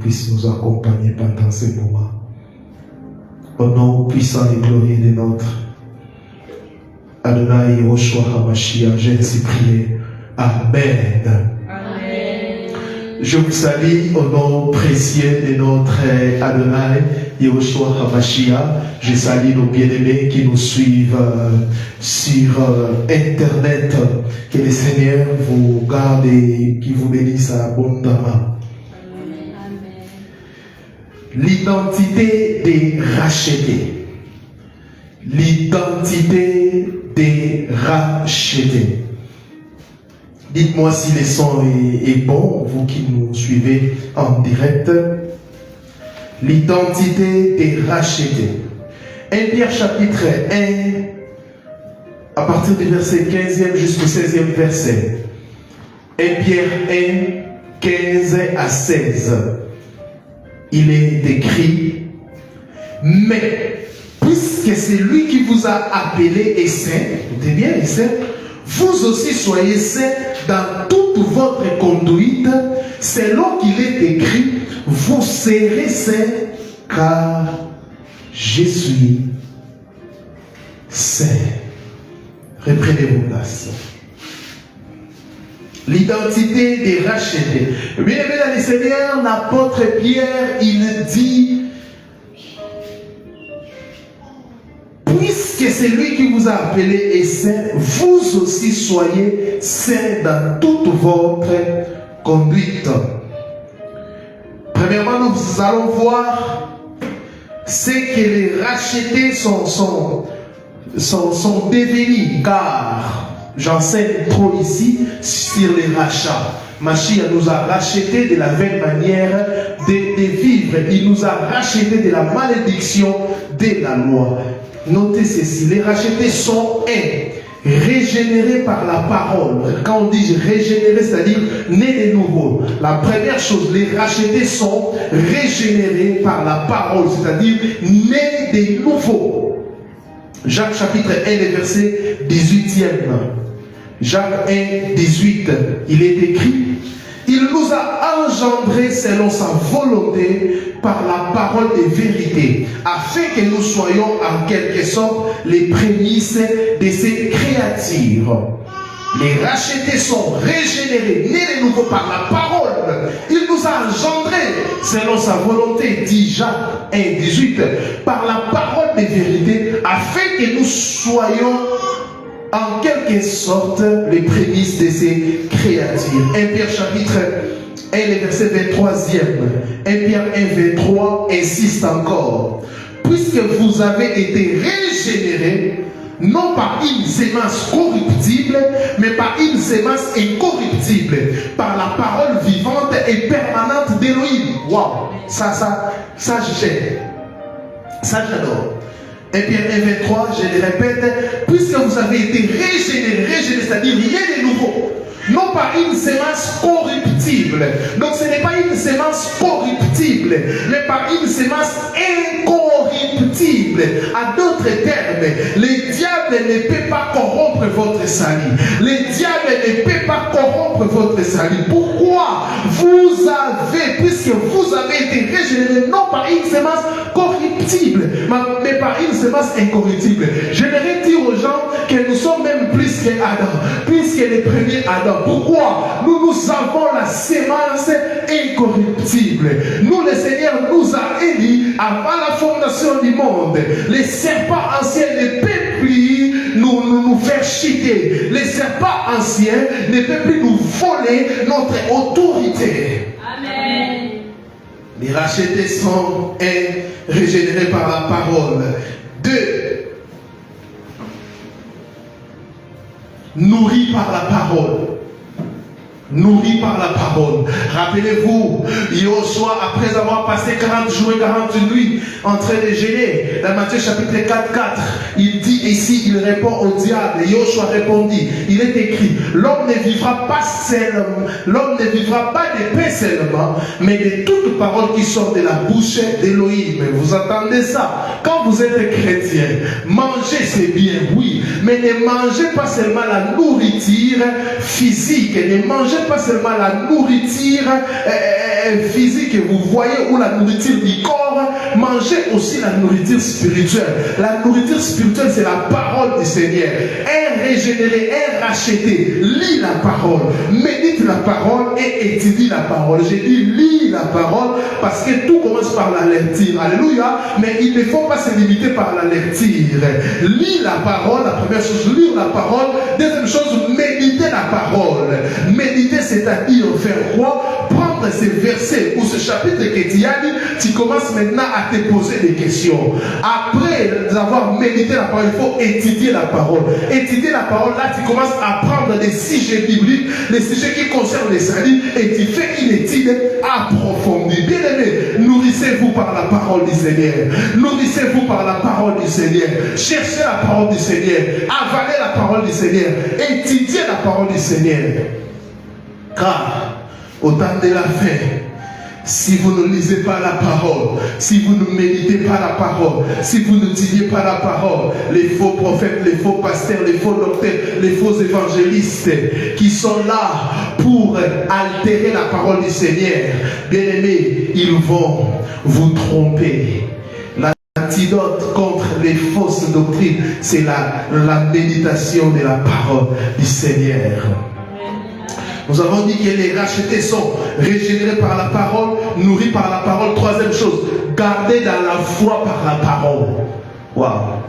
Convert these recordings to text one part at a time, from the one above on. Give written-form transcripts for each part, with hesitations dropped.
Puisse nous accompagner pendant ces moments. Au nom puissant et glorieux de notre Adonai Yehoshua HaMashiach, j'ai ainsi prié. Amen. Amen. Je vous salue au nom précieux de notre Adonai Yehoshua HaMashiach. Je salue nos bien-aimés qui nous suivent sur Internet. Que le Seigneur vous garde et qui vous bénisse abondamment. L'identité des rachetés. L'identité des rachetés. Dites-moi si le son est bon, vous qui nous suivez en direct. L'identité des rachetés. 1 Pierre chapitre 1, à partir du verset 15e jusqu'au 16e verset. 1 Pierre 1, 15 à 16. Il est écrit, mais puisque c'est lui qui vous a appelé est saint, écoutez bien, est saint, vous aussi soyez saints dans toute votre conduite, selon qu'il est écrit, vous serez saints, car je suis saint. Reprenez vos places. L'identité des rachetés. Bien-aimés dans le Seigneur, l'apôtre Pierre, il dit, puisque c'est lui qui vous a appelé est saint, vous aussi soyez saints dans toute votre conduite. Premièrement, nous allons voir ce que les rachetés sont devenus, car j'enseigne trop ici sur les rachats. Mashiach nous a rachetés de la même manière de vivre. Il nous a rachetés de la malédiction de la loi. Notez ceci, les rachetés sont régénérés par la parole. Quand on dit régénérés, c'est-à-dire nés de nouveau. La première chose, les rachetés sont régénérés par la parole, c'est-à-dire nés de nouveau. Jacques chapitre 1, verset 18e. Jacques 1, 18, il est écrit, il Il nous a engendrés selon sa volonté par la parole de vérité, afin que nous soyons en quelque sorte les prémices de ses créatures. Les rachetés sont régénérés, nés de nouveau par la parole. Il nous a engendrés selon sa volonté, dit Jacques 1,18, par la parole de vérité, afin que nous soyons en quelque sorte les prémices de ses créatures. 1 Pierre chapitre 1, le verset 23e. 1 Pierre 1, 23 insiste encore. Puisque vous avez été régénérés, non par une sémence corruptible, mais par une sémence incorruptible, par la parole vivante et permanente d'Élohim. Waouh, ça j'aime. Ça j'adore. Et Pierre 1, 23, je le répète, puisque vous avez été régénérés, c'est-à-dire rien de nouveau, non pas une sémence corruptible. Donc ce n'est pas une sémence corruptible, mais par une sémence incorruptible. À d'autres termes, le diable ne peut pas corrompre votre salut. Le diable ne peut pas corrompre votre salut. Pourquoi? Vous avez, puisque vous avez été régénérés, non par une sémence corruptible, mais par une sémence incorruptible. J'aimerais dire aux gens que nous sommes même plus que Adam, plus que les premiers Adam. Pourquoi? Nous avons la sémence incorruptible. Nous, le Seigneur nous a élis avant la fondation du monde. Les serpents anciens ne peuvent plus nous faire chuter. Les serpents anciens ne peuvent plus nous voler notre autorité. Amen. Les rachetés sont régénérés par la parole. 2. Nourris par la parole. Nourris par la parole. Rappelez-vous, Yoshua, après avoir passé 40 jours et 40 nuits en train de jeûner, dans Matthieu chapitre 4, 4, il dit ici, il répond au diable. Yoshua répondit, il est écrit, l'homme ne vivra pas seulement, l'homme ne vivra pas de pain seulement, mais de toute parole qui sort de la bouche d'Élohim. Vous entendez ça? Quand vous êtes chrétien, manger c'est bien, oui, mais ne mangez pas seulement la nourriture physique, ne mangez pas seulement la nourriture physique que vous voyez ou la nourriture du corps, mangez aussi la nourriture spirituelle. La nourriture spirituelle, c'est la parole du Seigneur. Un régénéré, un racheté, lis la parole, médite la parole et étudie la parole. J'ai dit lis la parole parce que tout commence par la lecture. Alléluia. Mais il ne faut pas se limiter par la lecture. Lis la parole, la première chose, lire la parole. Deuxième chose, méditer la parole. Méditer, c'est-à-dire faire quoi? Prendre ces versets ou ce chapitre que tu as lu, tu commences maintenant à te poser des questions. Après avoir médité la parole, il faut étudier la parole. Étudier la parole, là tu commences à prendre des sujets bibliques, les sujets qui concernent les saluts, et tu fais une étude approfondie. Bien aimé, nourrissez-vous par la parole du Seigneur. Nourrissez-vous par la parole du Seigneur. Cherchez la parole du Seigneur. Avalez la parole du Seigneur. Étudiez la parole du Seigneur. Car au temps de la fin, si vous ne lisez pas la parole, si vous ne méditez pas la parole, si vous n'étudiez pas la parole, les faux prophètes, les faux pasteurs, les faux docteurs, les faux évangélistes qui sont là pour altérer la parole du Seigneur, bien aimés, ils vont vous tromper. L'antidote contre les fausses doctrines, c'est la méditation de la parole du Seigneur. Nous avons dit que les rachetés sont régénérés par la parole, nourris par la parole. Troisième chose, gardez dans la foi par la parole. Waouh!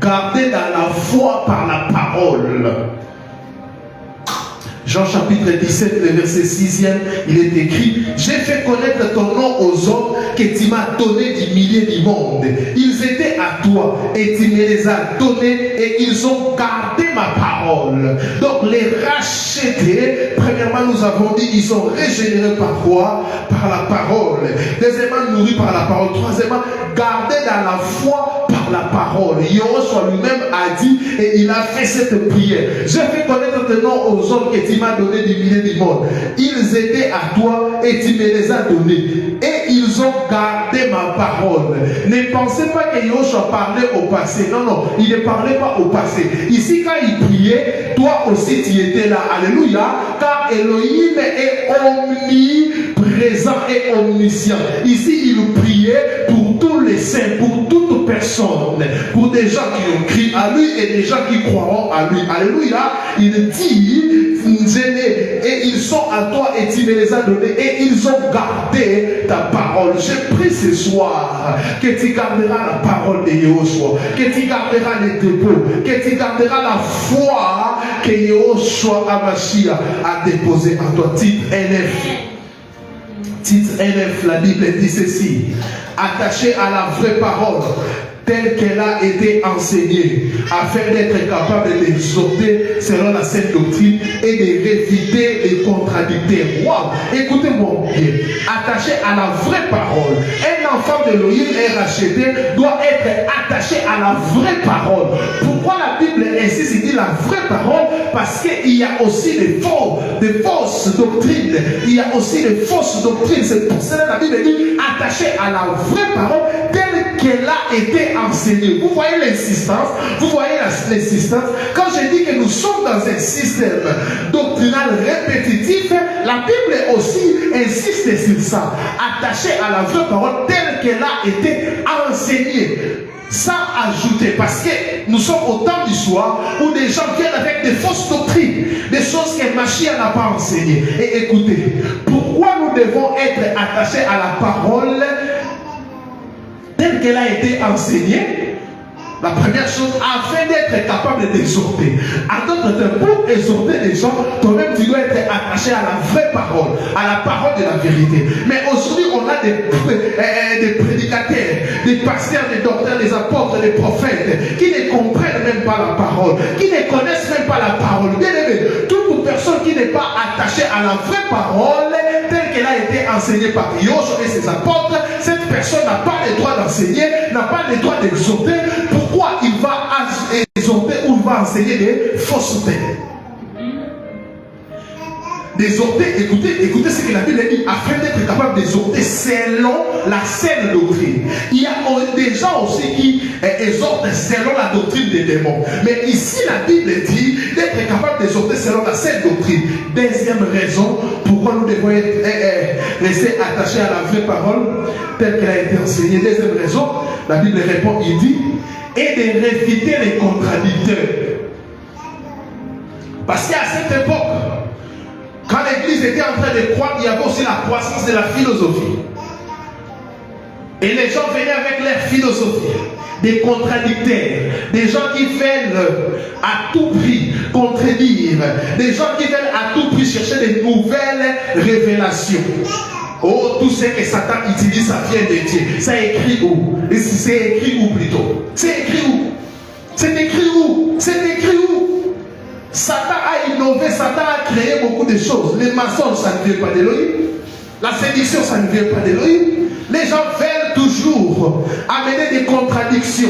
Gardez dans la foi par la parole. Jean chapitre 17, le verset 6e, il est écrit: j'ai fait connaître ton nom aux hommes que tu m'as donné du milieu du monde. Ils étaient à toi et tu me les as donnés et ils ont gardé ma parole. Donc les rachetés, premièrement nous avons dit, ils sont régénérés par quoi? Par la parole. Deuxièmement, nourris par la parole. Troisièmement, gardés dans la foi par la parole. Yoshua lui-même a dit et il a fait cette prière: j'ai fait connaître ton nom aux hommes que tu m'as donné du milieu du monde. Ils étaient à toi et tu me les as donnés. Et ils ils ont gardé ma parole. Ne pensez pas que Yoshua parlait au passé. Non, non, il ne parlait pas au passé. Ici, quand il priait, toi aussi tu étais là. Alléluia. Car Elohim est omniprésent et omniscient. Ici, il priait pour tous les saints, pour toute personne, pour des gens qui ont crié à lui et des gens qui croiront à lui. Alléluia. Il dit, et ils sont à toi et tu me les as donnés et ils ont gardé ta parole. Je prie ce soir que tu garderas la parole de Yahushua, que tu garderas les dépôts, que tu garderas la foi que Yahushua Amashia a déposée en toi. Titre 9, la Bible dit ceci: attaché à la vraie parole telle qu'elle a été enseignée, afin d'être capable d'exhorter selon la sainte doctrine et de réfuter les contradicteurs. Wow! Écoutez-moi bien. Attaché à la vraie parole. Un enfant d'Elohim est racheté, doit être attaché à la vraie parole. Pourquoi la Bible insiste, il dit la vraie parole? Parce qu'il y a aussi des fausses doctrines. Il y a aussi des fausses doctrines. C'est pour cela que la Bible dit attaché à la vraie parole telle qu'elle a été enseignée. Vous voyez l'insistance? Vous voyez l'insistance? Quand je dis que nous sommes dans un système doctrinal répétitif, la Bible aussi insiste sur ça. Attaché à la vraie parole telle qu'elle a été enseignée. Sans ajouter, parce que nous sommes au temps du soir où des gens viennent avec des fausses doctrines, des choses que Mashiach n'a pas enseignées. Et écoutez, pourquoi nous devons être attachés à la parole telle qu'elle a été enseignée? La première chose, afin d'être capable d'exhorter. À d'autres termes, pour exhorter les gens, toi-même tu dois être attaché à la vraie parole, à la parole de la vérité. Mais aujourd'hui, on a des prédicateurs, des pasteurs, des docteurs, des apôtres, des prophètes, qui ne comprennent même pas la parole, qui ne connaissent même pas la parole. Bien aimé, toute personne qui n'est pas attachée à la vraie parole, telle qu'elle a été enseignée par Yoshua et ses apôtres, cette personne n'a pas le droit d'enseigner, n'a pas le droit d'exhorter. Pourquoi il va exhorter ou il va enseigner des faussetés? D'exhorter, écoutez ce que la Bible dit, afin d'être capable d'exhorter selon la saine doctrine. Il y a des gens aussi qui exhortent selon la doctrine des démons. Mais ici, la Bible dit d'être capable d'exhorter selon la saine doctrine. Deuxième raison pourquoi nous devons être restés attachés à la vraie parole telle qu'elle a été enseignée. Deuxième raison, la Bible répond, il dit, et de réfuter les contradicteurs. Parce qu'à cette époque, quand l'église était en train de croître, il y avait aussi la croissance de la philosophie. Et les gens venaient avec leur philosophie. Des contradicteurs, des gens qui veulent à tout prix contredire, des gens qui veulent à tout prix chercher des nouvelles révélations. Oh, tout ce que Satan utilise, ça vient de Dieu. Ça écrit où? C'est écrit où plutôt? C'est écrit où? C'est écrit où? C'est écrit où? Satan a innové, Satan a créé beaucoup de choses. Les mensonges, ça ne vient pas d'Elohim. La séduction, ça ne vient pas d'Elohim. Les gens veulent toujours amener des contradictions.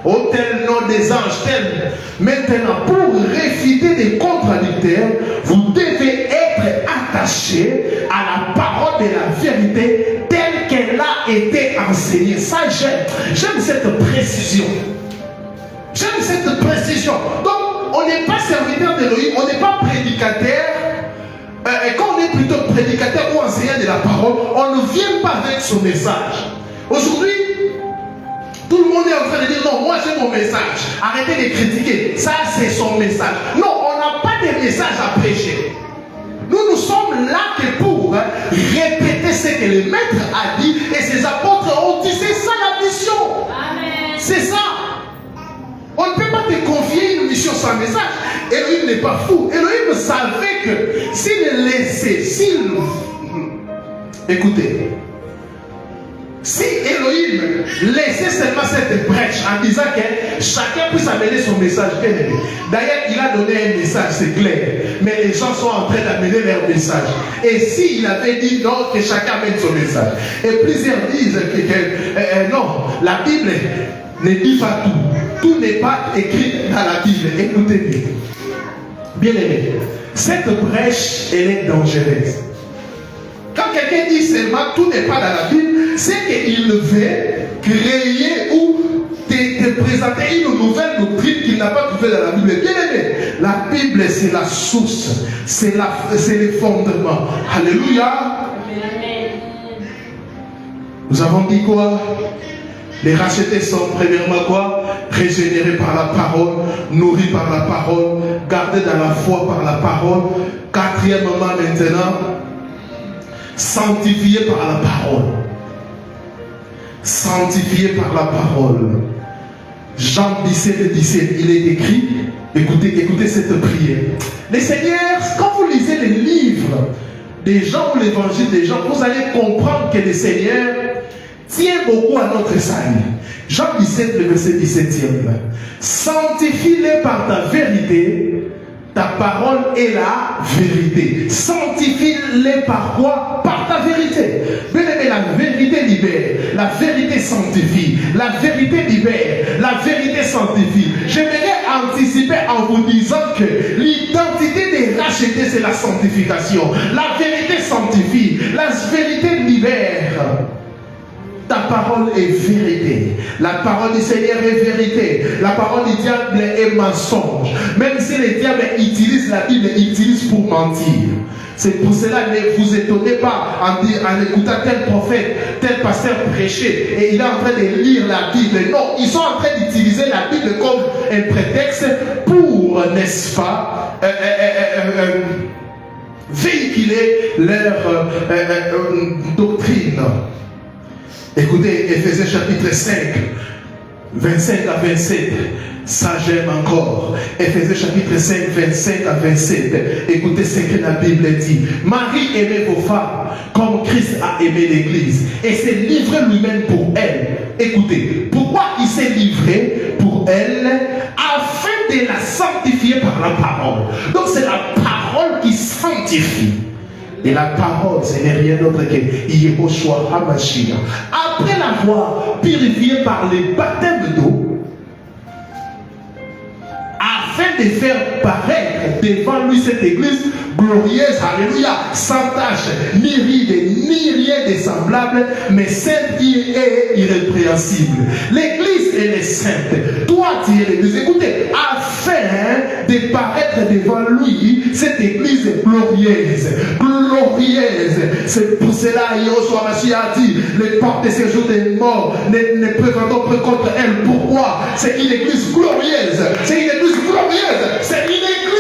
Oh, tel nom des anges, tel. Maintenant, pour réfuter des contradicteurs, vous devez être attaché à la parole de la vérité telle qu'elle a été enseignée. Ça, j'aime cette précision. J'aime cette précision. Donc, on n'est pas serviteur d'Elohim, on n'est pas prédicateur. Et quand on est plutôt prédicateur ou enseignant de la parole, on ne vient pas avec son message. Aujourd'hui, tout le monde est en train de dire non, moi j'ai mon message. Arrêtez de critiquer. Ça, c'est son message. Non, on n'a pas de message à prêcher. Nous sommes là que pour répéter ce que le maître a dit et ses apôtres ont dit. C'est ça la mission. Amen. C'est ça. On ne peut pas te confier une mission sans message. Elohim n'est pas fou. Elohim savait que s'il laissait, écoutez, si Elohim laissait seulement cette brèche en disant que chacun puisse amener son message, d'ailleurs il a donné un message, c'est clair, mais les gens sont en train d'amener leur message. Et s'il avait dit non, que chacun amène son message, et plusieurs disent que non, la Bible ne dit pas tout. Tout n'est pas écrit dans la Bible. Écoutez bien. Bien aimé, cette brèche, elle est dangereuse. Quand quelqu'un dit seulement tout n'est pas dans la Bible, c'est qu'il veut créer ou te présenter une nouvelle doctrine qu'il n'a pas trouvée dans la Bible. Bien aimé, la Bible c'est la source, c'est le fondement. Alléluia. Nous avons dit quoi? Les rachetés sont premièrement quoi? Régénérés par la parole, nourris par la parole, gardés dans la foi par la parole. Quatrièmement maintenant, sanctifiés par la parole. Sanctifiés par la parole. Jean 17, 17, il est écrit, écoutez cette prière. Les seigneurs, quand vous lisez les livres des gens ou l'évangile des gens, vous allez comprendre que le Seigneur tient beaucoup à notre salut. Jean 17, le verset 17e. Sanctifie-les par ta vérité, ta parole est la vérité. Sanctifie-les par quoi? Par ta vérité. Bien aimé, la vérité libère, la vérité sanctifie, la vérité libère, la vérité sanctifie. J'aimerais anticiper en vous disant que l'identité des rachetés, c'est la sanctification. La vérité sanctifie, la vérité libère. Ta parole est vérité. La parole du Seigneur est vérité. La parole du diable est mensonge. Même si le diable utilise la Bible, il utilise pour mentir. C'est pour cela, ne vous étonnez pas en écoutant tel prophète, tel pasteur prêcher et il est en train de lire la Bible. Non, ils sont en train d'utiliser la Bible comme un prétexte pour, n'est-ce pas, véhiculer leur doctrine. Écoutez, Éphésiens chapitre 5, 25 à 27. Ça j'aime encore. Éphésiens chapitre 5, 25 à 27. Écoutez ce que la Bible dit. Marie, aimez vos femmes comme Christ a aimé l'Église et s'est livré lui-même pour elle. Écoutez, pourquoi il s'est livré pour elle? Afin de la sanctifier par la parole. Donc c'est la parole qui sanctifie. Et la parole, ce n'est rien d'autre que Yehoshua HaMashiach. Après l'avoir purifié par les baptêmes d'eau, afin de faire paraître devant lui cette église glorieuse, alléluia, sans tache, ni ride, ni rien de semblable, mais sainte et irrépréhensible. L'église, elle est sainte. Toi, tu es l'église. Écoutez, afin de paraître devant lui, cette église glorieuse. Glorieuse. C'est pour cela, Yehoshua Mashiach a dit, les portes de séjour des morts ne peuvent entendre contre elle. Pourquoi? C'est une église glorieuse. C'est une église glorieuse. C'est une église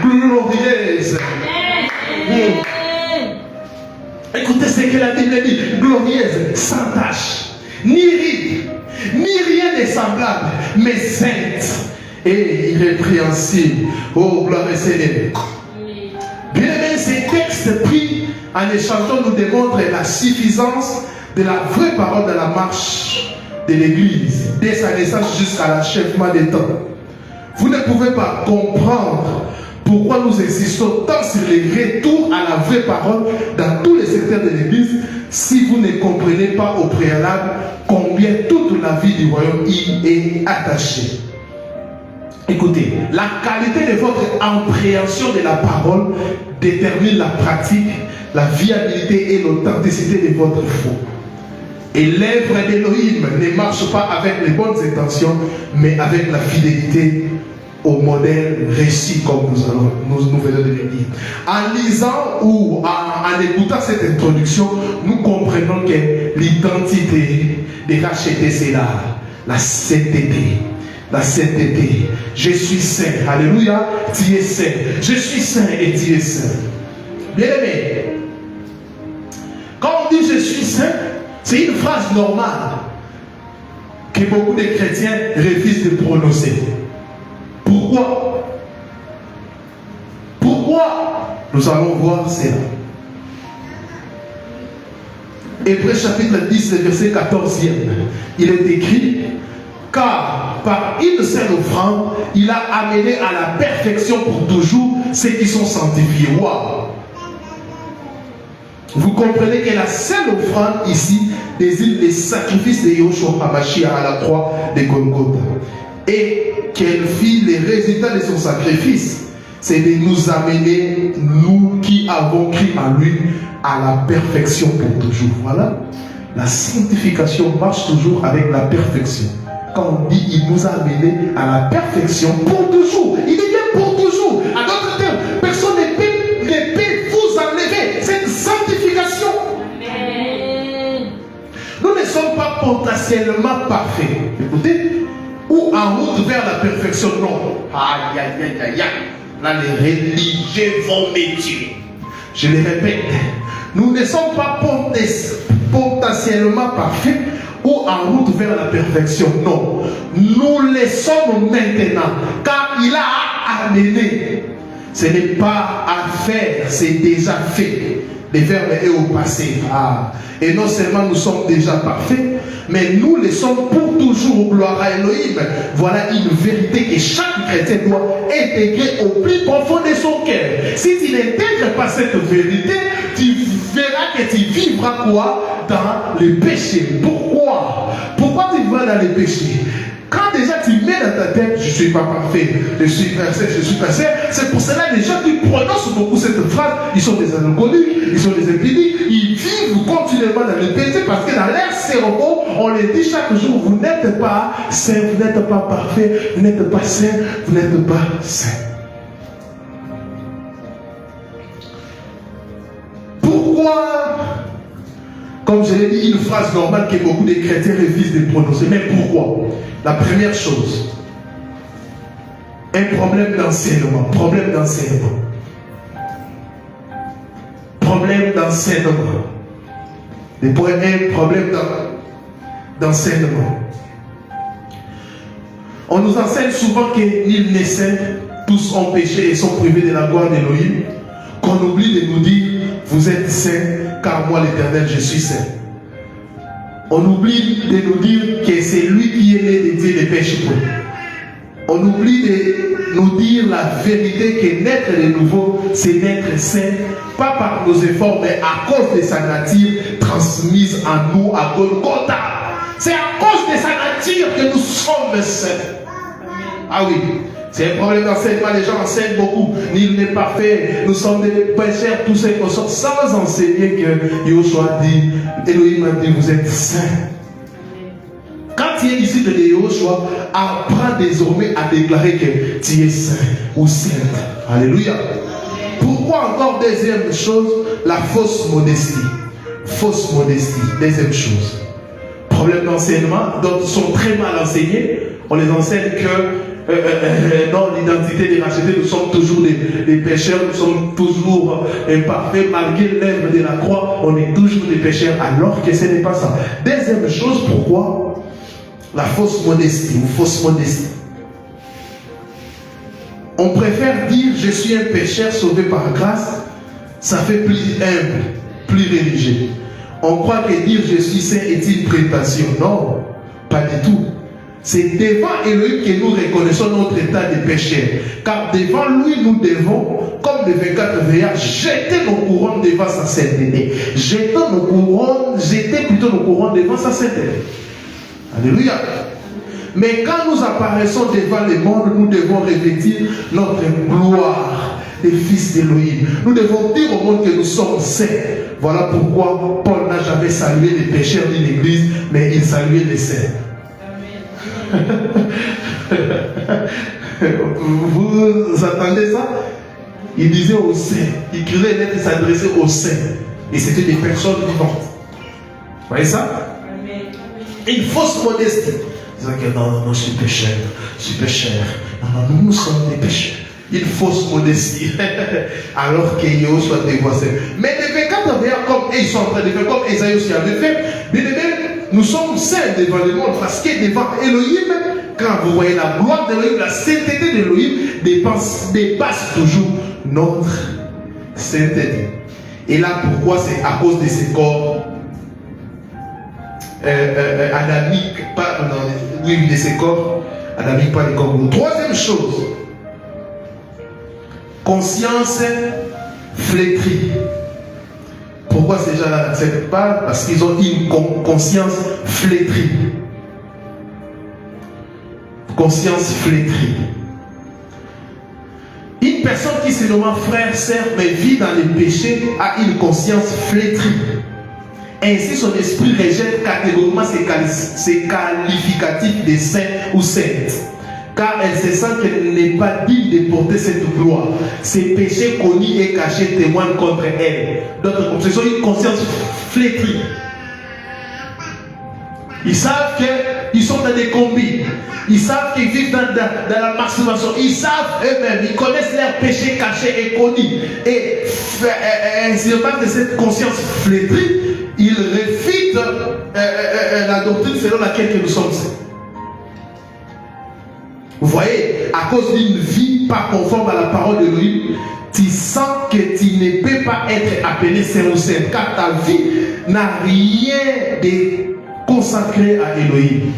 glorieuse. Écoutez ce que la Bible dit. Glorieuse, sans tache, ni ride, ni rien de semblable, mais sainte et irrépréhensible. Oh, gloire au Seigneur. Bien aimé, ces textes pris en échangeant nous démontrent la suffisance de la vraie parole de la marche de l'Église, dès sa naissance jusqu'à l'achèvement des temps. Vous ne pouvez pas comprendre pourquoi nous insistons tant sur les retours à la vraie parole dans tous les secteurs de l'Église si vous ne comprenez pas au préalable combien toute la vie du royaume y est attachée. Écoutez, la qualité de votre appréhension de la parole détermine la pratique, la viabilité et l'authenticité de votre foi. Et l'œuvre d'Élohim ne marche pas avec les bonnes intentions, mais avec la fidélité au modèle récit, comme nous venons de le dire. En lisant ou en écoutant cette introduction, nous comprenons que l'identité des rachetés, c'est la sainteté. La sainteté. Je suis saint. Alléluia. Tu es saint. Je suis saint et tu es saint. Bien aimé, quand on dit je suis saint, c'est une phrase normale que beaucoup de chrétiens refusent de prononcer. Pourquoi? Pourquoi? Nous allons voir cela. Hébreux chapitre 10, verset 14e. Il est écrit, car par une seule offrande, il a amené à la perfection pour toujours ceux qui sont sanctifiés. Wow. Vous comprenez que la seule offrande ici désigne les sacrifices de Yehoshua HaMashiach à la croix de Golgotha. Et quel fit les résultats de son sacrifice? C'est de nous amener, nous qui avons cru en lui, à la perfection pour toujours. Voilà. La sanctification marche toujours avec la perfection. Quand on dit il nous a amenés à la perfection pour toujours, il est bien pour toujours. À d'autres termes, personne ne peut vous enlever cette sanctification. Nous ne sommes pas potentiellement parfaits. Écoutez, ou en route vers la perfection. Non. Aïe, aïe, aïe, aïe, aïe. Là, les religieux vont me tuer. Je le répète, nous ne sommes pas potentiellement parfaits ou en route vers la perfection. Non. Nous le sommes maintenant. Car il a amené. Ce n'est pas à faire, c'est déjà fait. Le verbe est au passé. Ah. Et non seulement nous sommes déjà parfaits, mais nous le sommes pour toujours. Gloire à Elohim. Voilà une vérité que chaque chrétien doit intégrer au plus profond de son cœur. Si tu n'intègres pas cette vérité, tu verras que tu vivras quoi? Dans le péché. Pourquoi? Pourquoi tu vas dans le péché? Quand déjà tu mets dans ta tête, je ne suis pas parfait, je suis passé, c'est pour cela que les gens qui prononcent beaucoup cette phrase, ils sont des alcooliques, ils sont des épidémiques, ils vivent continuellement dans le péché parce que dans leur cerveau, on les dit chaque jour, vous n'êtes pas saint, vous n'êtes pas parfait, vous n'êtes pas saint, vous n'êtes pas saint. Pourquoi? Comme je l'ai dit, une phrase normale que beaucoup de chrétiens refusent de prononcer. Mais pourquoi? La première chose, un problème d'enseignement. Problème d'enseignement. Problème d'enseignement. Un problème d'enseignement. On nous enseigne souvent que nul n'est saint, tous ont péché et sont privés de la gloire d'Élohim. Qu'on oublie de nous dire, vous êtes saints, car moi l'Éternel, je suis saint. On oublie de nous dire que c'est lui qui est né de Dieu ne pêche pas. On oublie de nous dire la vérité que naître de nouveau, c'est naître saint, pas par nos efforts, mais à cause de sa nature transmise en nous à Golgotha. C'est à cause de sa nature que nous sommes saints. Ah oui. C'est un problème d'enseignement, les gens enseignent beaucoup. Nul n'est parfait, nous sommes des pécheurs, tous ces consorts, sans enseigner que Yoshua dit, Elohim a dit, vous êtes saints. Quand tu es ici de Yoshua, apprends désormais à déclarer que tu es saint ou sainte. Alléluia. Pourquoi encore deuxième chose, la fausse modestie. Fausse modestie, deuxième chose. Problème d'enseignement, d'autres sont très mal enseignés. On les enseigne que dans l'identité des rachetés, nous sommes toujours des pécheurs, nous sommes toujours imparfaits, malgré l'œuvre de la croix, on est toujours des pécheurs, alors que ce n'est pas ça. Deuxième chose, pourquoi? La fausse modestie ou fausse modestie. On préfère dire je suis un pécheur sauvé par grâce, ça fait plus humble, plus religieux. On croit que dire je suis saint est une prétention. Non, pas du tout. C'est devant Elohim que nous reconnaissons notre état de pécheur. Car devant lui, nous devons, comme le 24 veillard, jeter nos couronnes devant sa sainteté. Jetez plutôt nos couronnes devant sa sainteté. Alléluia. Mais quand nous apparaissons devant le monde, nous devons revêtir notre gloire des fils d'Elohim. Nous devons dire au monde que nous sommes saints. Voilà pourquoi Paul n'a jamais salué les pécheurs ni l'Église, mais il saluait les saints. Vous entendez ça? Il disait aux saints, il criait lettre et s'adressait aux saints. Et c'était des personnes vivantes. Vous voyez ça? Une fausse modestie. Disant que non, je suis pécheur, Non, nous sommes des pécheurs. Une fausse modestie. Alors que Yoshua dévoisait. Mais les 24 veillants, comme ils sont en train de faire, comme Esaïe aussi avait fait, bien nous sommes saints devant le monde parce que devant Elohim, quand vous voyez la gloire d'Elohim, la sainteté d'Elohim dépasse toujours notre sainteté. Et là, pourquoi? C'est à cause de ces corps adamiques, de ces corps adamiques, pas des corps. Troisième chose, conscience flétrie. Pourquoi ces gens-là n'acceptent pas? Parce qu'ils ont une conscience flétrie. Conscience flétrie. Une personne qui se nomme frère, sœur, mais vit dans les péchés, a une conscience flétrie. Ainsi, son esprit rejette catégoriquement ses qualificatifs de saint ou sainte. Car elle se sent qu'elle n'est pas digne de porter cette gloire. Ses péchés connus et cachés témoignent contre elle. D'autres, ce sont une conscience flétrie. Ils savent qu'ils sont dans des combines. Ils savent qu'ils vivent dans la masturbation. Ils savent eux-mêmes, ils connaissent leurs péchés cachés et connus. Et sur base de cette conscience flétrie, ils réfutent la doctrine selon laquelle nous sommes saints. Vous voyez, à cause d'une vie pas conforme à la parole de Dieu, tu sens que tu ne peux pas être appelé saint ou saint, car ta vie n'a rien de consacré à Elohim.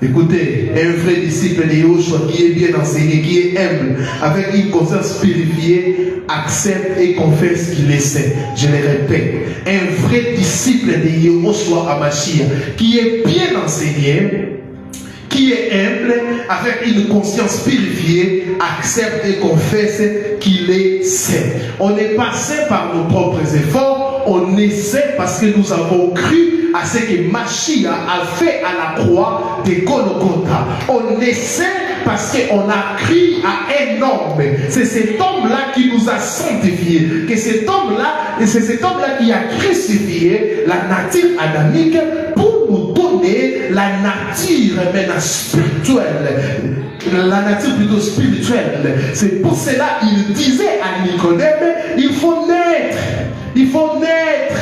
Écoutez, un vrai disciple de Yahushua qui est bien enseigné, qui est humble, avec une conscience purifiée, accepte et confesse qu'il est saint. Je le répète, un vrai disciple de Yahushua Hamashiach qui est bien enseigné, qui est humble, avec une conscience purifiée, accepte et confesse qu'il est saint. On n'est pas saint par nos propres efforts, on est saint parce que nous avons cru à ce que Mashiach a fait à la croix de Golgotha. On est saint parce qu'on a cru à un homme. C'est cet homme-là qui nous a sanctifiés. Que cet homme-là, et c'est cet homme-là qui a crucifié la nature adamique pour nous donner la nature maintenant spirituelle. La nature plutôt spirituelle. C'est pour cela qu'il disait à Nicodème, il faut naître. Il faut naître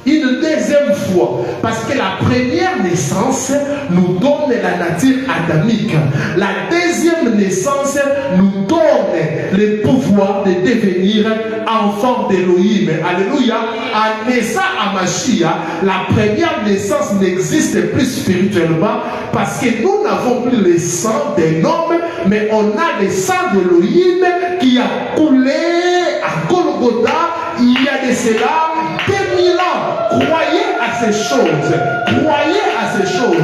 une deuxième fois, parce que la première naissance nous donne la nature adamique. La deuxième naissance nous donne le pouvoir de devenir enfant d'Elohim. Alléluia. En naissant à Mashiach, la première naissance n'existe plus spirituellement, parce que nous n'avons plus le sang d'un homme, mais on a le sang d'Elohim qui a coulé à Golgotha il y a de cela 2000 ans. Croyez à ces choses. Croyez à ces choses.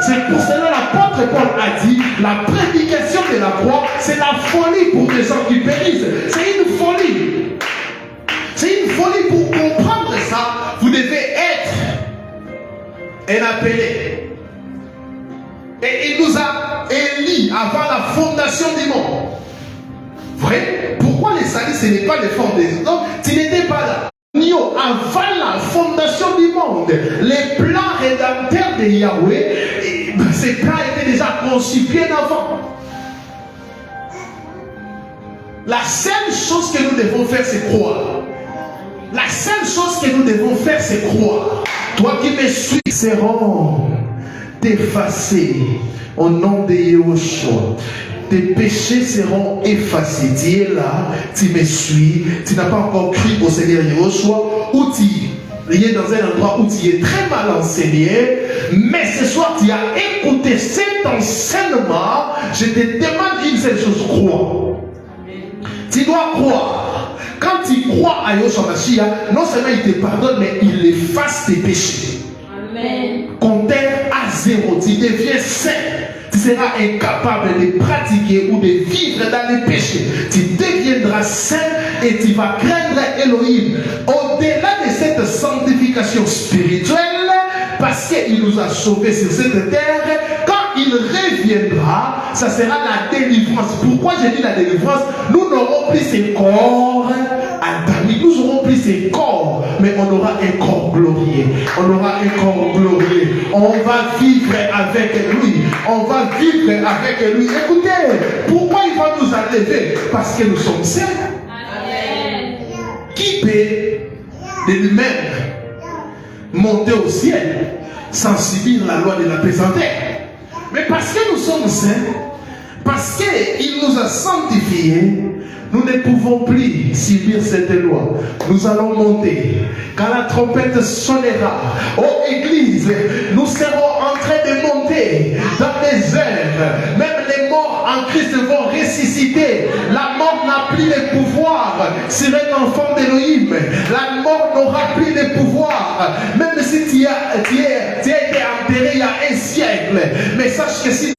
C'est pour cela l'apôtre Paul a dit, la prédication de la croix, c'est la folie pour les gens qui périssent. C'est une folie. C'est une folie. Pour comprendre ça, vous devez être un appelé. Et il nous a élis avant la fondation du monde. Vrai? Pourquoi les salis, ce n'est pas l'effort des hommes? Tu n'étais pas là. Avant la fondation du monde, les plans rédempteurs de Yahweh, ces plans étaient déjà conçus bien avant. La seule chose que nous devons faire, c'est croire. La seule chose que nous devons faire, c'est croire. Toi qui me suis, seront effacés au nom de Yahushua. Tes péchés seront effacés. Tu es là, tu me suis, tu n'as pas encore cru au Seigneur Yahushua, ou tu es dans un endroit où tu es très mal enseigné, mais ce soir tu as écouté cet enseignement. Je te demande une seule chose, crois. Tu dois croire. Quand tu crois à Yahushua Mashiach, non seulement il te pardonne, mais il efface tes péchés. Amen. Compteur à zéro, tu deviens saint. Tu seras incapable de pratiquer ou de vivre dans les péchés. Tu deviendras saint et tu vas craindre Elohim. Au-delà de cette sanctification spirituelle, parce qu'il nous a sauvés sur cette terre, quand il reviendra, ça sera la délivrance. Pourquoi j'ai dit la délivrance? Nous n'aurons plus ces corps adamiques, nous aurons plus ces corps, mais on aura un corps glorieux. On aura un corps glorieux. On va vivre avec lui. On va vivre avec lui. Écoutez, pourquoi il va nous enlever? Parce que nous sommes saints. Amen. Qui peut de lui-même monter au ciel sans subir la loi de la pesanteur? Mais parce que nous sommes saints, parce qu'il nous a sanctifiés, nous ne pouvons plus subir cette loi. Nous allons monter. Quand la trompette sonnera, ô Église, nous serons en train de monter dans les airs. Même les morts en Christ vont ressusciter. La mort n'a plus de pouvoir sur un enfant d'Elohim. La mort n'aura plus de pouvoir. Même si tu as été enterré il y a un siècle. Mais sache que si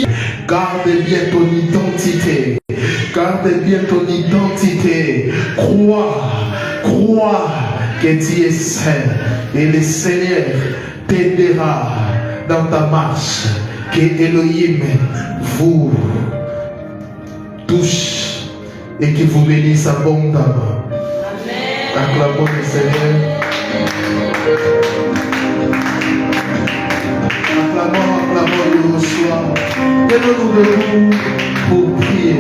garde bien ton identité. Garde bien ton identité. Crois, crois que tu es saint et le Seigneur t'aidera dans ta marche. Que Elohim vous touche et qu'il vous bénisse abondamment. Acclamons le Seigneur. Acclamons Yoshua. Lève-nous debout pour prier.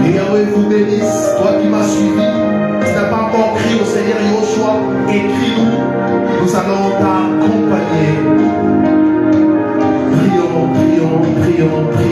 Que Yahweh vous bénisse. Toi qui m'as suivi, si tu n'as pas encore crié au Seigneur Yoshua, écris-nous. Nous allons t'accompagner. Prions, prions, prions, prions.